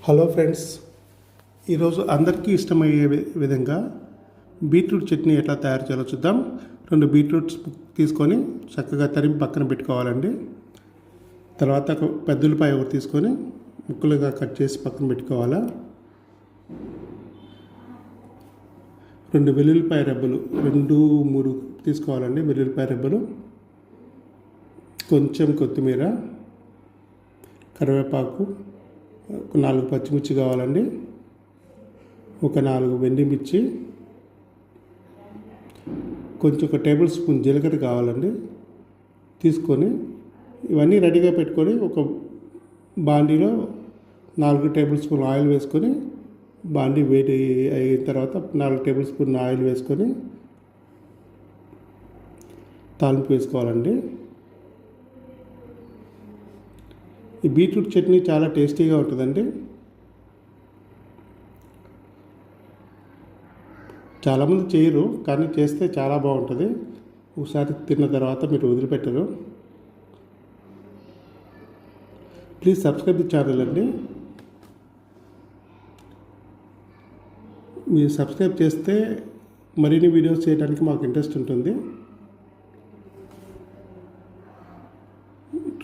Hello friends, ఈరోజు అందరికీ ఇష్టమయ్యే విధంగా బీట్రూట్ చట్నీ ఎట్లా తయారు చేయాలో చూద్దాం. 2 బీట్రూట్స్ తీసుకొని చక్కగా తరిమి పక్కన పెట్టుకోవాలండి. తర్వాత ఒక పెద్ద ఉల్లిపాయ ఒకటి తీసుకొని ముక్కలుగా కట్ చేసి పక్కన పెట్టుకోవాలా. 2 వెల్లుల్లిపాయ రెబ్బలు 2-3 తీసుకోవాలండి. వెల్లుల్లిపాయ రెబ్బలు, కొంచెం కొత్తిమీర, కరివేపాకు, 4 పచ్చిమిర్చి కావాలండి, ఒక 4 వెండిమిర్చి, కొంచెం 1 టేబుల్ స్పూన్ జీలకర్ర కావాలండి. తీసుకొని ఇవన్నీ రెడీగా పెట్టుకొని ఒక బాండీలో 4 టేబుల్ స్పూన్ ఆయిల్ వేసుకొని, బాండీ వేడి అయిన తర్వాత 4 టేబుల్ స్పూన్ ఆయిల్ వేసుకొని తాలింపు వేసుకోవాలండి. ఈ బీట్రూట్ చట్నీ చాలా టేస్టీగా ఉంటుందండి. చాలామంది చేయరు, కానీ చేస్తే చాలా బాగుంటుంది. ఒకసారి తిన్న తర్వాత మీరు వదిలిపెట్టరు. ప్లీజ్ సబ్స్క్రైబ్ ది ఛానల్ అండి. మీరు సబ్స్క్రైబ్ చేస్తే మరిన్ని వీడియోస్ చేయడానికి మాకు ఇంట్రెస్ట్ ఉంటుంది.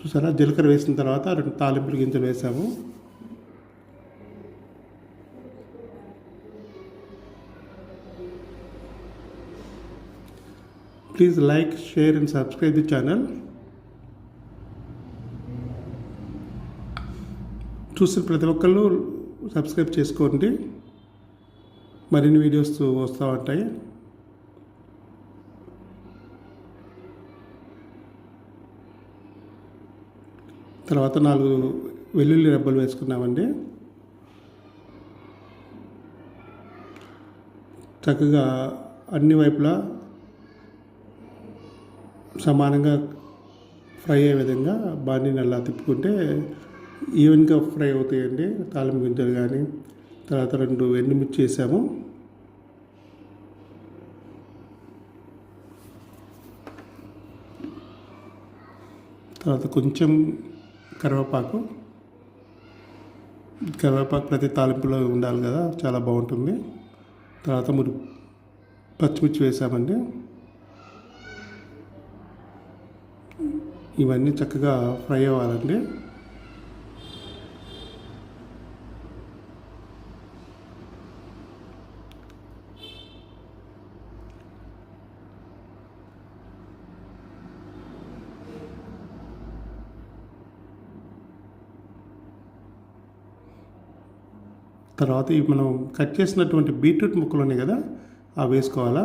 చూసారా, జీలకర్ర వేసిన తర్వాత 2 తాలింపుల గింజలు వేసాము. Please like, share and subscribe the channel. చూసిన ప్రతి ఒక్కళ్ళు సబ్స్క్రైబ్ చేసుకోండి, మరిన్ని వీడియోస్ వస్తూ ఉంటాయి. తర్వాత 4 వెల్లుల్లి రెబ్బలు వేసుకున్నామండి. చక్కగా అన్ని వైపులా సమానంగా ఫ్రై అయ్యే విధంగా బాండీని అలా తిప్పుకుంటే ఈవెన్గా ఫ్రై అవుతాయండి తాలింపు గింజలు కానీ. తర్వాత 2 ఎండుమిర్చి వేసాము. తర్వాత కొంచెం కరివేపాకు ప్రతి తాలింపులో ఉండాలి కదా, చాలా బాగుంటుంది. తర్వాత 3 పచ్చిమిర్చి వేసామండి. ఇవన్నీ చక్కగా ఫ్రై అవ్వాలండి. తర్వాత ఇవి మనం కట్ చేసినటువంటి బీట్రూట్ ముక్కలు ఉన్నాయి కదా, అవి వేసుకోవాలా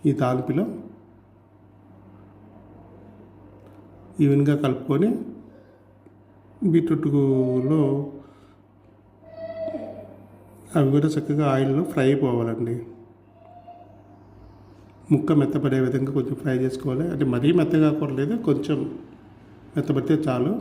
ఈ తాలింపులో. ఈవెన్గా కలుపుకొని బీట్రూట్లో అవి కూడా చక్కగా ఆయిల్లో ఫ్రై అయిపోవాలండి. ముక్క మెత్తపడే విధంగా కొంచెం ఫ్రై చేసుకోవాలి. అంటే మరీ మెత్తగా కూడలేదు, కొంచెం మెత్తపడితే చాలు.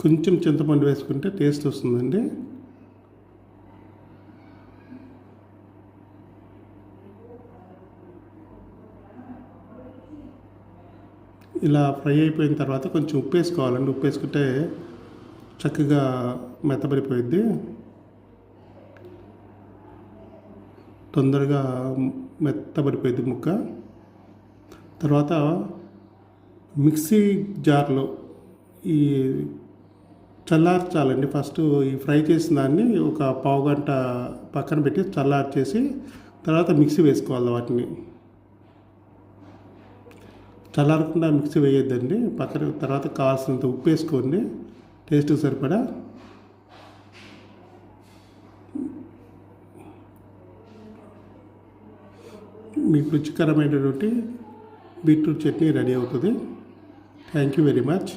కొంచెం చింతపండు వేసుకుంటే టేస్ట్ వస్తుందండి. ఇలా ఫ్రై అయిపోయిన తర్వాత కొంచెం ఉప్పు వేసుకోవాలండి. ఉప్పు వేసుకుంటే చక్కగా మెత్తబడిపోయిద్ది, తొందరగా మెత్తబడిపోయిద్ది ముక్క. తర్వాత మిక్సీ జార్లో ఈ చల్లార్చాలండి. ఫస్ట్ ఈ ఫ్రై చేసిన దాన్ని ఒక పావు గంట పక్కన పెట్టి చల్లార్చేసి తర్వాత మిక్సీ వేసుకోవాలి. వాటిని చల్లారకుండా మిక్సీ వేయొద్దండి. పక్కన తర్వాత కావాల్సినంత ఉప్పు వేసుకోండి, టేస్ట్కి సరిపడా. మీకు రుచికరమైనటువంటి బీట్రూట్ చట్నీ రెడీ అవుతుంది. Thank you very much.